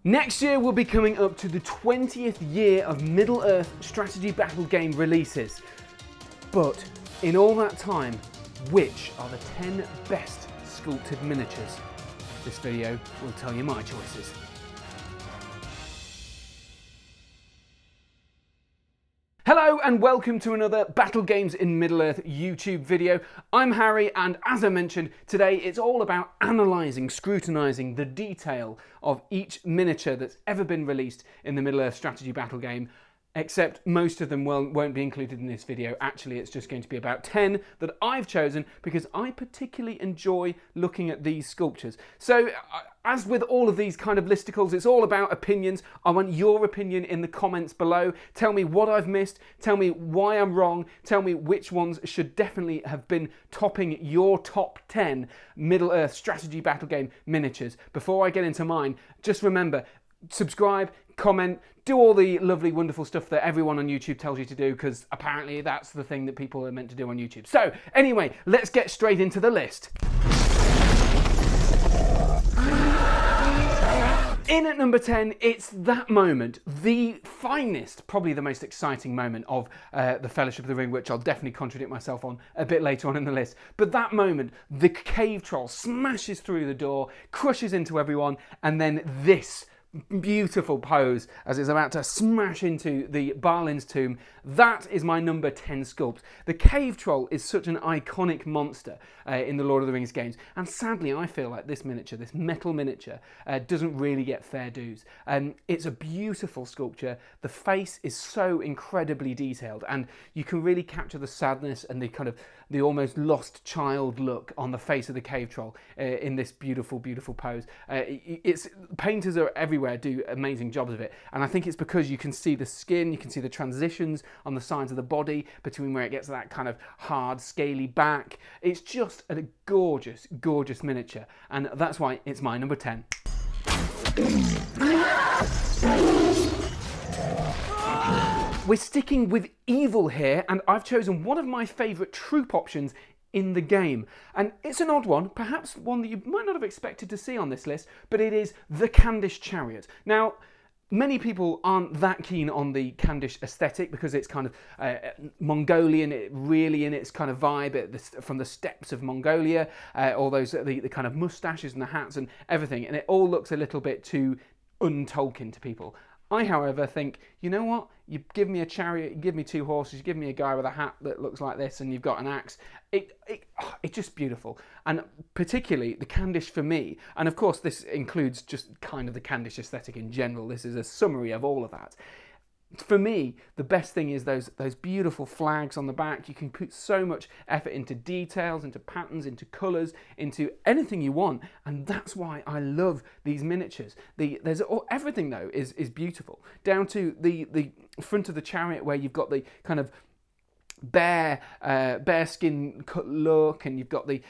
Next year we'll be coming up to the 20th year of Middle-earth strategy battle game releases. But in all that time, which are the 10 best sculpted miniatures? This video will tell you my choices. Hello and welcome to another Battle Games in Middle-earth YouTube video. I'm Harry, and as I mentioned, today it's all about analysing, scrutinising the detail of each miniature that's ever been released in the Middle-earth strategy battle game, except most of them won't be included in this video. Actually, it's just going to be about 10 that I've chosen because I particularly enjoy looking at these sculptures. So, as with all of these kind of listicles, it's all about opinions. I want your opinion in the comments below. Tell me what I've missed. Tell me why I'm wrong. Tell me which ones should definitely have been topping your top 10 Middle-earth strategy battle game miniatures. Before I get into mine, just remember, subscribe, comment, do all the lovely, wonderful stuff that everyone on YouTube tells you to do, because apparently that's the thing that people are meant to do on YouTube. So, anyway, let's get straight into the list. In at number 10, it's that moment, the finest, probably the most exciting moment of the Fellowship of the Ring, which I'll definitely contradict myself on a bit later on in the list. But that moment, the cave troll smashes through the door, crushes into everyone, and then this beautiful pose as it's about to smash into the Balin's tomb. That is my number 10 sculpt. The cave troll is such an iconic monster in the Lord of the Rings games, and sadly I feel like this miniature, this metal miniature, doesn't really get fair dues. It's a beautiful sculpture. The face is so incredibly detailed, and you can really capture the sadness and the kind of the almost lost child look on the face of the cave troll in this beautiful, beautiful pose. Painters are everywhere, do amazing jobs of it, and I think it's because you can see the skin, you can see the transitions on the sides of the body between where it gets that kind of hard, scaly back. It's just a gorgeous, gorgeous miniature, and that's why it's my number 10. We're sticking with evil here, and I've chosen one of my favourite troop options in the game. And it's an odd one, perhaps one that you might not have expected to see on this list, but it is the Khandish Chariot. Now, many people aren't that keen on the Khandish aesthetic because it's kind of Mongolian, really in its kind of vibe from the steppes of Mongolia, all those the kind of moustaches and the hats and everything, and it all looks a little bit too un-Tolkien to people. I, however, think, you know what? You give me a chariot, you give me two horses, you give me a guy with a hat that looks like this, and you've got an axe. It's just beautiful. And particularly the Khandish for me, and of course this includes just kind of the Khandish aesthetic in general. This is a summary of all of that. For me, the best thing is those beautiful flags on the back. You can put so much effort into details, into patterns, into colours, into anything you want, and that's why I love these miniatures. Everything though is beautiful, down to the front of the chariot where you've got the kind of bare skin cut look, and you've got the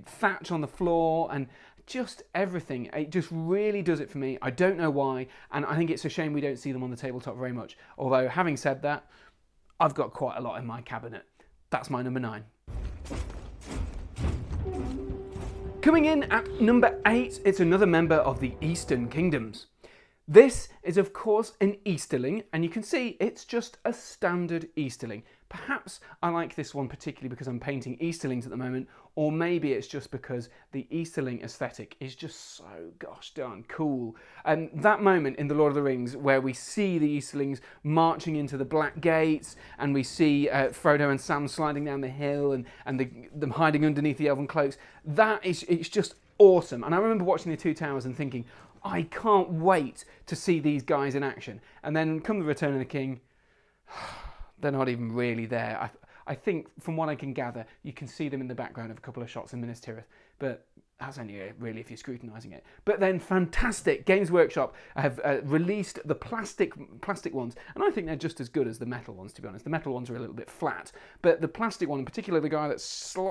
thatch on the floor, and just everything. It just really does it for me. I don't know why, and I think it's a shame we don't see them on the tabletop very much. Although, having said that, I've got quite a lot in my cabinet. That's my number 9. Coming in at number 8, it's another member of the Eastern Kingdoms. This is, of course, an easterling, and you can see it's just a standard easterling. Perhaps I like this one particularly because I'm painting easterlings at the moment, or maybe it's just because the easterling aesthetic is just so gosh darn cool. And that moment in The Lord of the Rings where we see the easterlings marching into the Black Gates, and we see Frodo and Sam sliding down the hill, and them hiding underneath the elven cloaks, it's just awesome. And I remember watching The Two Towers and thinking, I can't wait to see these guys in action. And then come the Return of the King, they're not even really there. I think, from what I can gather, you can see them in the background of a couple of shots in Minas Tirith, but that's only really if you're scrutinising it. But then, fantastic, Games Workshop have released the plastic ones, and I think they're just as good as the metal ones, to be honest. The metal ones are a little bit flat, but the plastic one, in particular the guy that's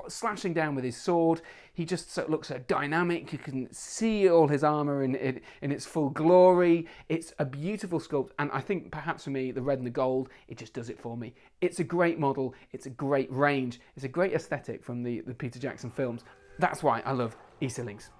slashing down with his sword, he just looks so dynamic. You can see all his armour in its full glory. It's a beautiful sculpt, and I think perhaps for me, the red and the gold, it just does it for me. It's a great model, it's a great range, it's a great aesthetic from the Peter Jackson films. That's why I love Easterlings.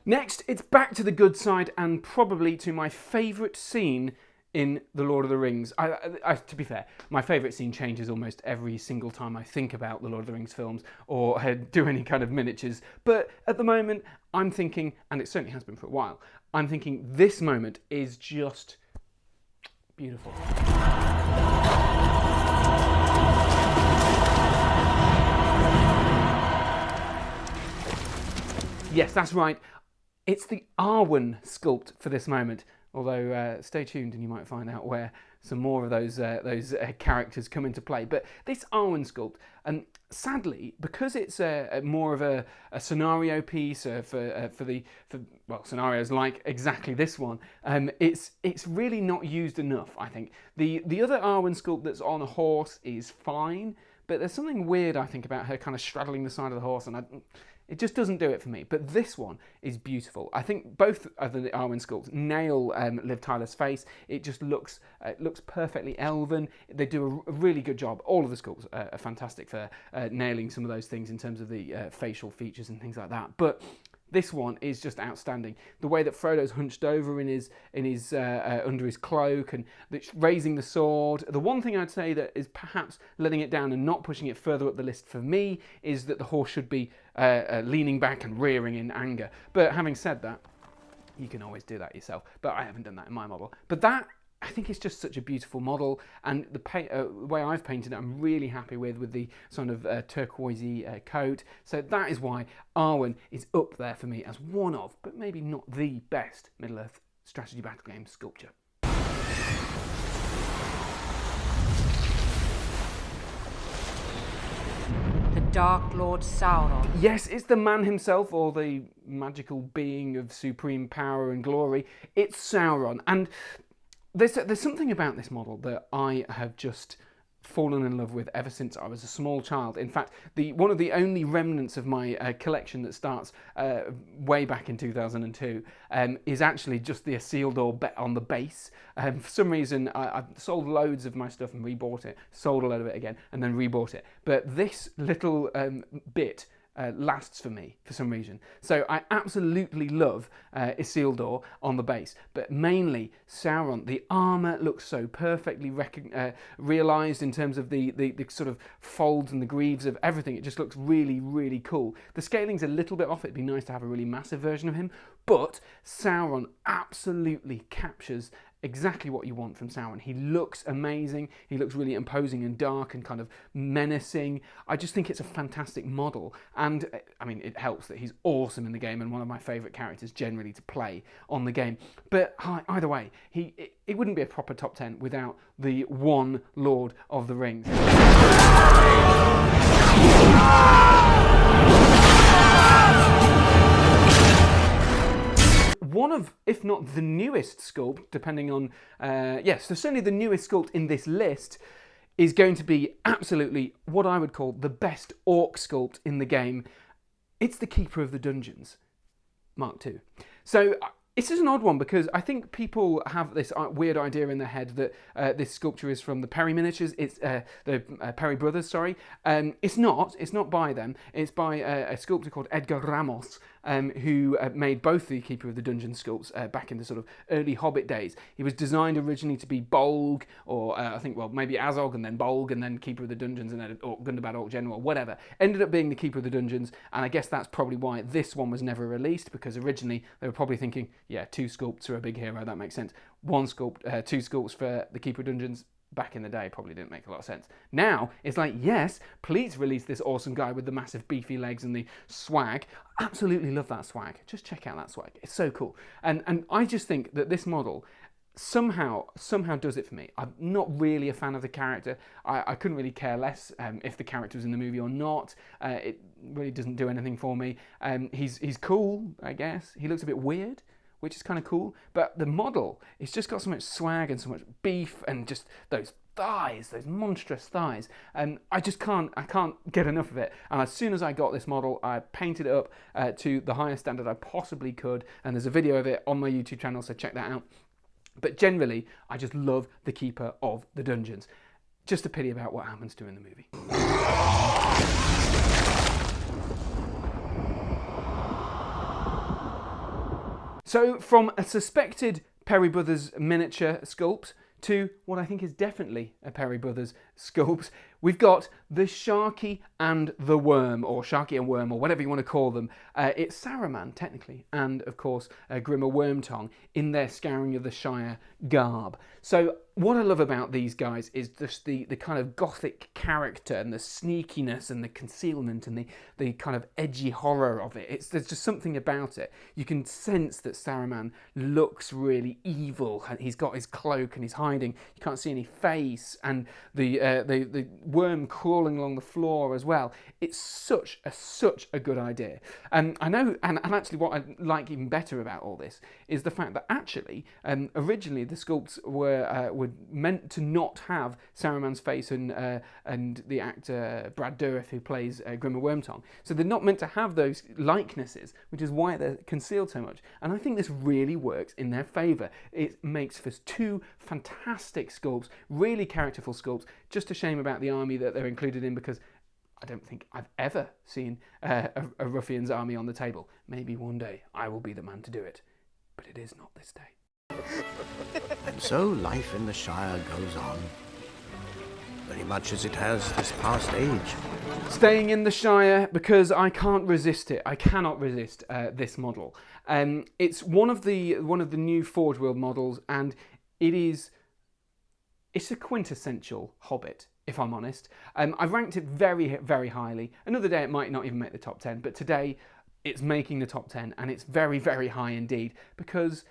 Next, it's back to the good side and probably to my favourite scene in The Lord of the Rings. To be fair, my favourite scene changes almost every single time I think about the Lord of the Rings films or do any kind of miniatures. But at the moment, I'm thinking, and it certainly has been for a while, I'm thinking this moment is just beautiful. Yes, that's right. It's the arwen sculpt for this moment. Although stay tuned and you might find out where some more of those characters come into play. But this arwen sculpt, sadly, because it's more of a scenario piece for scenarios like exactly this one, it's really not used enough. I think the other arwen sculpt that's on a horse is fine, but there's something weird I think about her kind of straddling the side of the horse, and it just doesn't do it for me. But this one is beautiful. I think both of the arwen sculpts nail Liv Tyler's face. It just looks perfectly elven. They do a really good job. All of the sculpts are fantastic for nailing some of those things in terms of the facial features and things like that. But this one is just outstanding. The way that Frodo's hunched over in his under his cloak and raising the sword. The one thing I'd say that is perhaps letting it down and not pushing it further up the list for me is that the horse should be leaning back and rearing in anger. But having said that, you can always do that yourself. But I haven't done that in my model. But that, I think, it's just such a beautiful model, and the way I've painted it, I'm really happy with the sort of turquoisey coat. So that is why Arwen is up there for me as one of, but maybe not the best Middle-earth strategy battle game sculpture. The Dark Lord Sauron. Yes, it's the man himself, or the magical being of supreme power and glory. It's Sauron, and there's something about this model that I have just fallen in love with ever since I was a small child. In fact, one of the only remnants of my collection that starts way back in 2002 is actually just the Isildur on the base. For some reason, I sold loads of my stuff and rebought it, sold a load of it again, and then rebought it. But this little bit lasts for me for some reason. So I absolutely love Isildur on the base, but mainly Sauron. The armour looks so perfectly realised in terms of the sort of folds and the greaves of everything. It just looks really, really cool. The scaling's a little bit off. It'd be nice to have a really massive version of him, but Sauron absolutely captures exactly what you want from Sauron. He looks amazing. He looks really imposing and dark and kind of menacing. I just think it's a fantastic model, and I mean, it helps that he's awesome in the game and one of my favourite characters generally to play on the game. But either way, it wouldn't be a proper top 10 without the one Lord of the Rings. One of, if not the newest sculpt, depending on, so certainly the newest sculpt in this list is going to be absolutely what I would call the best orc sculpt in the game. It's the Keeper of the Dungeons, Mark II. So this is an odd one because I think people have this weird idea in their head that this sculpture is from the Perry Miniatures. It's the Perry brothers, sorry. It's not by them. It's by a sculptor called Edgar Ramos, who made both the Keeper of the Dungeon sculpts back in the sort of early Hobbit days. He was designed originally to be Bolg, or I think, well, maybe Azog and then Bolg and then Keeper of the Dungeons and then Gundabad Orc General, whatever. Ended up being the Keeper of the Dungeons, and I guess that's probably why this one was never released, because originally they were probably thinking, yeah, 2 sculpts are a big hero, that makes sense. 2 sculpts for the Keeper of Dungeons back in the day probably didn't make a lot of sense. Now it's like, yes, please release this awesome guy with the massive beefy legs and the swag. Absolutely love that swag. Just check out that swag. It's so cool. And I just think that this model somehow does it for me. I'm not really a fan of the character. I couldn't really care less if the character was in the movie or not. It really doesn't do anything for me. He's cool, I guess. He looks a bit weird, which is kind of cool, but the model, it's just got so much swag and so much beef and just those thighs, those monstrous thighs, and I can't get enough of it. And as soon as I got this model, I painted it up to the highest standard I possibly could, and there's a video of it on my YouTube channel, so check that out. But generally, I just love the Keeper of the Dungeons. Just a pity about what happens to him in the movie. So from a suspected Perry Brothers miniature sculpt to what I think is definitely a Perry Brothers sculpt, we've got the Sharky and the Worm, or Sharky and Worm, or whatever you want to call them. It's Saruman, technically, and of course Grimmer Wormtongue in their Scouring of the Shire garb. So what I love about these guys is just the kind of gothic character and the sneakiness and the concealment and the kind of edgy horror of it. There's just something about it. You can sense that Saruman looks really evil. He's got his cloak and he's hiding. You can't see any face, and the worm crawling along the floor as well. It's such a good idea. And I know, and actually what I like even better about all this is the fact that actually originally the sculpts were meant to not have Saruman's face and the actor Brad Dourif, who plays Grimmer Wormtongue. So they're not meant to have those likenesses, which is why they're concealed so much. And I think this really works in their favour. It makes for two fantastic sculpts, really characterful sculpts. Just a shame about the army that they're included in, because I don't think I've ever seen a ruffian's army on the table. Maybe one day I will be the man to do it, but it is not this day. And so life in the Shire goes on, very much as it has this past age. Staying in the Shire because I can't resist it. I cannot resist this model. It's one of the new Forge World models, and it's a quintessential Hobbit, if I'm honest. I've ranked it very, very highly. Another day it might not even make the top 10, but today it's making the top 10, and it's very, very high indeed, because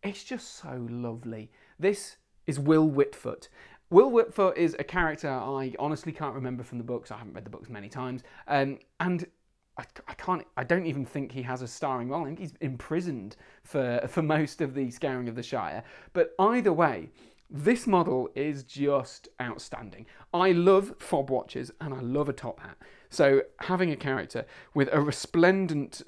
it's just so lovely. This is Will Whitfoot. Will Whitfoot is a character I honestly can't remember from the books. I haven't read the books many times, and I don't even think he has a starring role. I think he's imprisoned for most of the Scouring of the Shire. But either way, this model is just outstanding. I love fob watches and I love a top hat. So having a character with a resplendent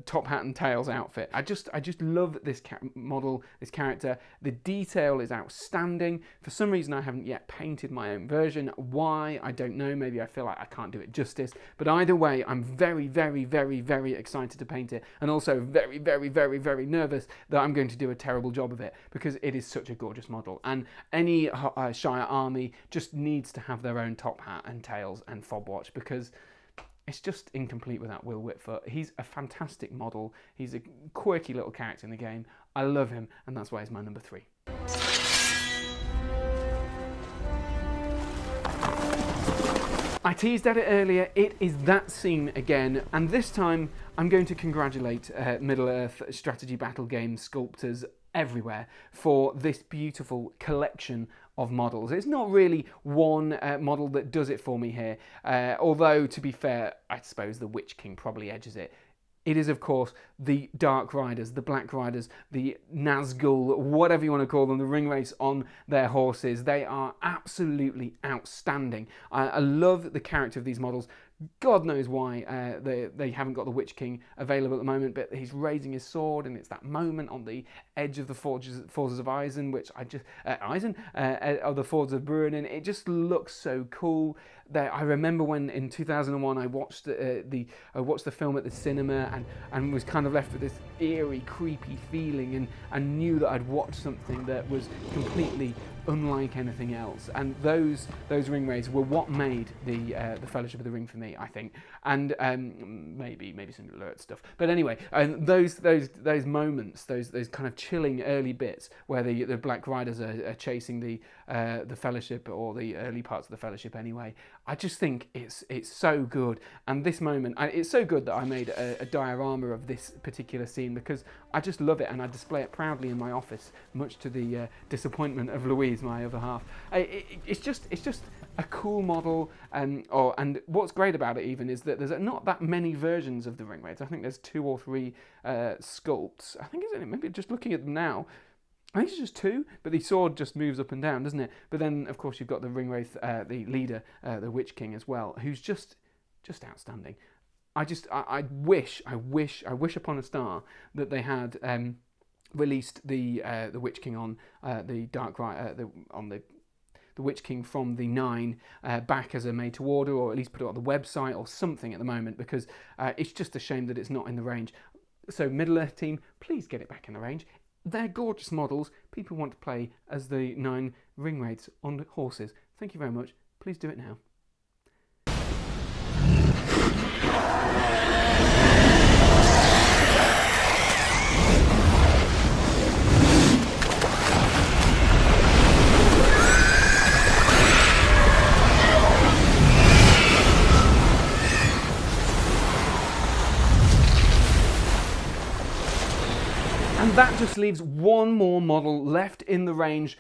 top hat and tails outfit, I just love this model, this character. The detail is outstanding. For some reason, I haven't yet painted my own version. Why? I don't know. Maybe I feel like I can't do it justice. But either way, I'm very, very, very, very excited to paint it, and also very, very, very, very nervous that I'm going to do a terrible job of it, because it is such a gorgeous model. And any Shire army just needs to have their own top hat and tails and fob watch, because it's just incomplete without Will Whitfoot. He's a fantastic model. He's a quirky little character in the game. I love him, and that's why he's my number 3. I teased at it earlier, it is that scene again, and this time I'm going to congratulate Middle-earth strategy battle game sculptors everywhere for this beautiful collection of models. It's not really one model that does it for me here, although to be fair, I suppose the Witch King probably edges it. It is, of course, the Dark Riders, the Black Riders, the Nazgul, whatever you want to call them, the ringwraiths on their horses. They are absolutely outstanding. I love the character of these models. God knows why they haven't got the Witch King available at the moment, but he's raising his sword, and it's that moment on the edge of the Forges of Eisen, which of the Forges of Bruinen. It just looks so cool. I remember when in 2001 I watched the film at the cinema and was kind of left with this eerie, creepy feeling, and knew that I'd watched something that was completely unlike anything else. And those ringwraiths were what made the Fellowship of the Ring for me, I think. And maybe some alert stuff. But anyway, those moments, those kind of chilling early bits where the Black Riders are chasing the Fellowship, or the early parts of the Fellowship anyway. I just think it's so good. And this moment, it's so good that I made a diorama of this particular scene, because I just love it, and I display it proudly in my office, much to the disappointment of Louise, my other half. It's just a cool model, and what's great about it even is that there's not that many versions of the ringwraiths. I think there's 2 or 3 sculpts. I think maybe just looking at them now, I think it's just 2, but the sword just moves up and down, doesn't it? But then, of course, you've got the ringwraith, the leader, the Witch King as well, who's just outstanding. I wish upon a star that they had released the Witch King on the Dark on the Witch King from the 9 back as a made to order, or at least put it on the website or something at the moment, because it's just a shame that it's not in the range. So Middle-earth team, please get it back in the range. They're gorgeous models. People want to play as the 9 ring wraiths on horses. Thank you very much. Please do it now. And that just leaves one more model left in the range.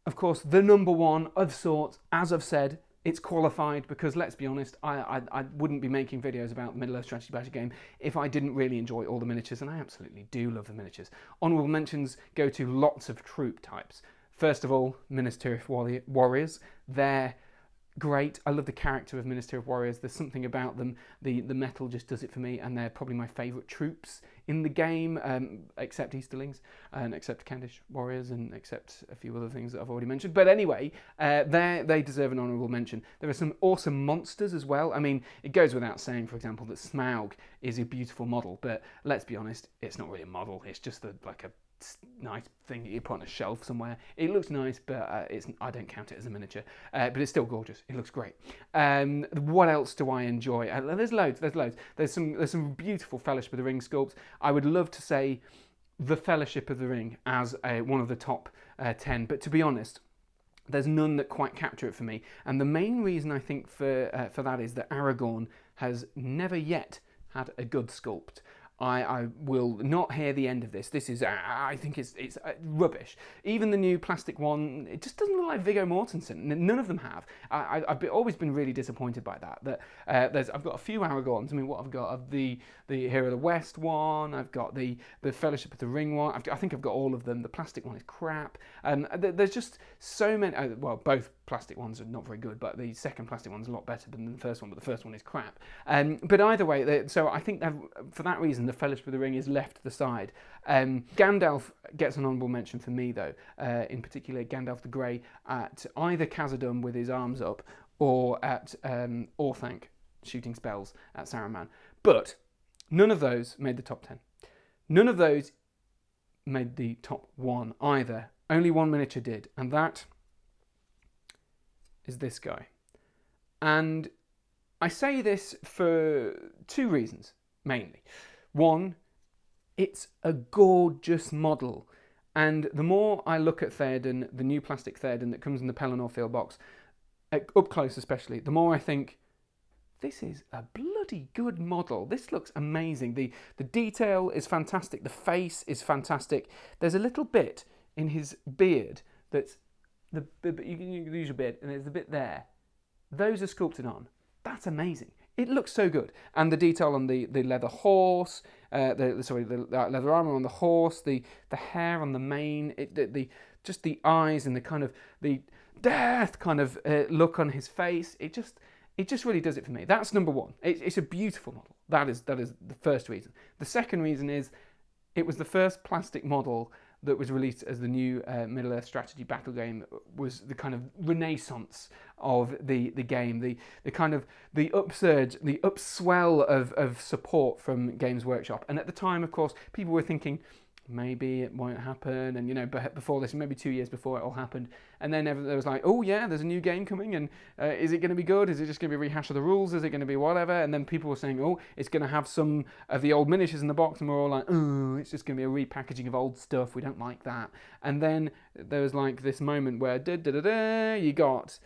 Of course, the number one of sorts, as I've said, it's qualified because, let's be honest, I wouldn't be making videos about the Middle-earth strategy battle game if I didn't really enjoy all the miniatures, and I absolutely do love the miniatures. Honourable mentions go to lots of troop types. First of all, Minas Tirith warriors. They're great. I love the character of Minas Tirith warriors. There's something about them. The metal just does it for me, and they're probably my favourite troops in the game, except Easterlings, and except Candish warriors, and except a few other things that I've already mentioned. But anyway, they deserve an honourable mention. There are some awesome monsters as well. I mean, it goes without saying, for example, that Smaug is a beautiful model, but let's be honest, it's not really a model. It's just like a nice thing that you put on a shelf somewhere. It looks nice, but I don't count it as a miniature. But it's still gorgeous. It looks great. What else do I enjoy? There's loads. There's some beautiful Fellowship of the Ring sculpts. I would love to say the Fellowship of the Ring as one of the top 10, but to be honest, there's none that quite capture it for me. And the main reason I think for that is that Aragorn has never yet had a good sculpt. I will not hear the end of this. This is, I think it's rubbish. Even the new plastic one, it just doesn't look like Viggo Mortensen. None of them have. I've always been really disappointed by that. I've got a few Aragorns. I mean, what I've got of the Hero of the West one. I've got the Fellowship of the Ring one. I think I've got all of them. The plastic one is crap. There's just so many. Well, both plastic ones are not very good, but the second plastic one's a lot better than the first one. But the first one is crap. But either way, so I think for that reason, the Fellowship of the Ring is left to the side. Gandalf gets an honourable mention for me, though. In particular, Gandalf the Grey at either Khazad-dûm with his arms up, or at Orthanc shooting spells at Saruman. But none of those made the top 10. None of those made the top 1 either. Only one miniature did, and that is this guy. And I say this for 2 reasons, mainly. One, it's a gorgeous model, and the more I look at Theoden, the new plastic Theoden that comes in the Pelennor Field box, up close especially, the more I think, this is a bloody good model. This looks amazing. The detail is fantastic. The face is fantastic. There's a little bit in his beard that's, you can use your beard, and there's a bit there. Those are sculpted on. That's amazing. It looks so good, and the detail on the leather horse, the leather armor on the horse, the hair on the mane, just the eyes and the kind of the death kind of look on his face. It just really does it for me. That's number one. It's a beautiful model. That is the first reason. The second reason is it was the first plastic model that was released as the new Middle-earth strategy battle game. Was the kind of renaissance of the game, the kind of the upsurge, the upswell of support from Games Workshop. And at the time, of course, people were thinking, maybe it won't happen, and before this, maybe 2 years before it all happened, and then there was like, oh yeah, there's a new game coming, and is it going to be good? Is it just going to be a rehash of the rules? Is it going to be whatever? And then people were saying, oh, it's going to have some of the old miniatures in the box, and we're all like, oh, it's just going to be a repackaging of old stuff. We don't like that. And then there was like this moment where you got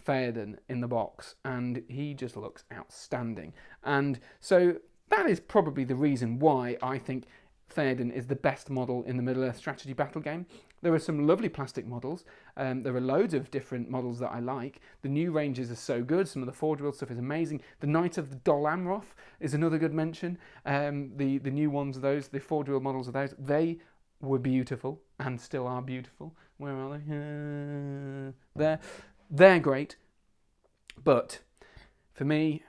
Theoden in the box, and he just looks outstanding. And so that is probably the reason why I think Theoden is the best model in the Middle-earth strategy battle game. There are some lovely plastic models. There are loads of different models that I like. The new ranges are so good. Some of the Forge World stuff is amazing. The Knight of the Dol Amroth is another good mention. The new ones of those, the Forge World models of those, they were beautiful and still are beautiful. Where are they? They're great. But for me,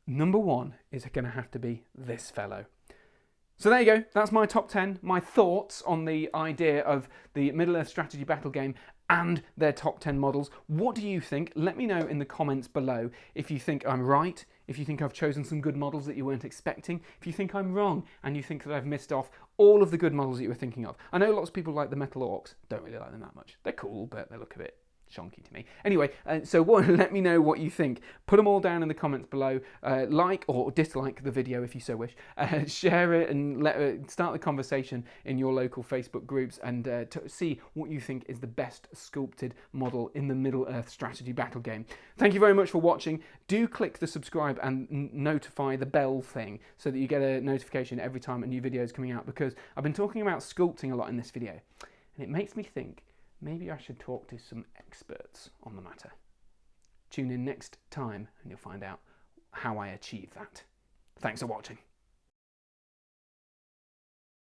number one is going to have to be this fellow. So there you go, that's my top 10, my thoughts on the idea of the Middle-earth strategy battle game and their top 10 models. What do you think? Let me know in the comments below if you think I'm right, if you think I've chosen some good models that you weren't expecting, if you think I'm wrong and you think that I've missed off all of the good models that you were thinking of. I know lots of people like the metal orcs. Don't really like them that much. They're cool, but they look a bit shonky to me. Anyway, so let me know what you think. Put them all down in the comments below. Like or dislike the video if you so wish. Share it and start the conversation in your local Facebook groups, and to see what you think is the best sculpted model in the Middle-earth strategy battle game. Thank you very much for watching. Do click the subscribe and notify the bell thing so that you get a notification every time a new video is coming out, because I've been talking about sculpting a lot in this video, and it makes me think maybe I should talk to some experts on the matter. Tune in next time and you'll find out how I achieve that. Thanks for watching.